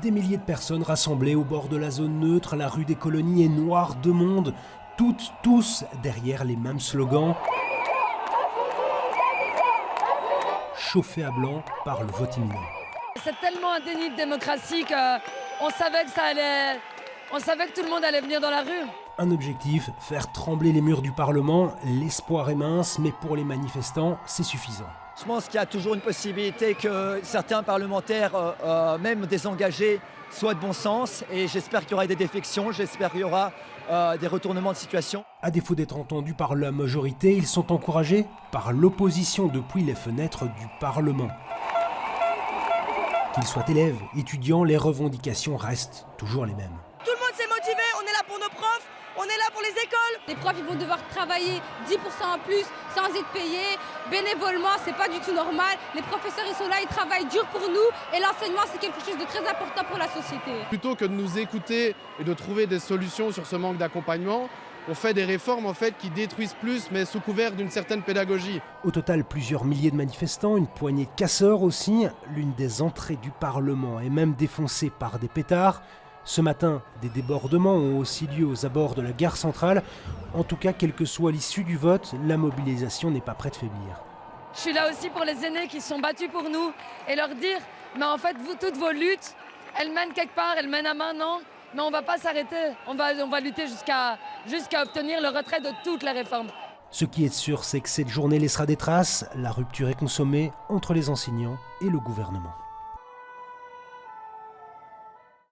Des milliers de personnes rassemblées au bord de la zone neutre, la rue des Colonies est noire de monde, tous derrière les mêmes slogans. Chauffés à blanc par le vote imminent. C'est tellement un déni de démocratie qu'on savait que ça allait... On savait que tout le monde allait venir dans la rue. Un objectif, faire trembler les murs du Parlement. L'espoir est mince, mais pour les manifestants, c'est suffisant. Je pense qu'il y a toujours une possibilité que certains parlementaires, même désengagés, soient de bon sens. Et j'espère qu'il y aura des défections, j'espère qu'il y aura des retournements de situation. À défaut d'être entendus par la majorité, ils sont encouragés par l'opposition depuis les fenêtres du Parlement. Qu'ils soient élèves, étudiants, les revendications restent toujours les mêmes. Tout le monde s'est motivé, on est là pour nos profs, on est là pour les écoles. Les profs ils vont devoir travailler 10% en plus sans être payés, bénévolement, c'est pas du tout normal. Les professeurs ils sont là, ils travaillent dur pour nous et l'enseignement c'est quelque chose de très important pour la société. Plutôt que de nous écouter et de trouver des solutions sur ce manque d'accompagnement, on fait des réformes en fait qui détruisent plus mais sous couvert d'une certaine pédagogie. Au total, plusieurs milliers de manifestants, une poignée de casseurs aussi. L'une des entrées du Parlement est même défoncée par des pétards. Ce matin, des débordements ont aussi lieu aux abords de la gare centrale. En tout cas, quelle que soit l'issue du vote, la mobilisation n'est pas prête de faiblir. Je suis là aussi pour les aînés qui se sont battus pour nous et leur dire, mais en fait, vous, toutes vos luttes, elles mènent quelque part, elles mènent à maintenant, mais on ne va pas s'arrêter. On va lutter jusqu'à obtenir le retrait de toutes les réformes. Ce qui est sûr, c'est que cette journée laissera des traces. La rupture est consommée entre les enseignants et le gouvernement.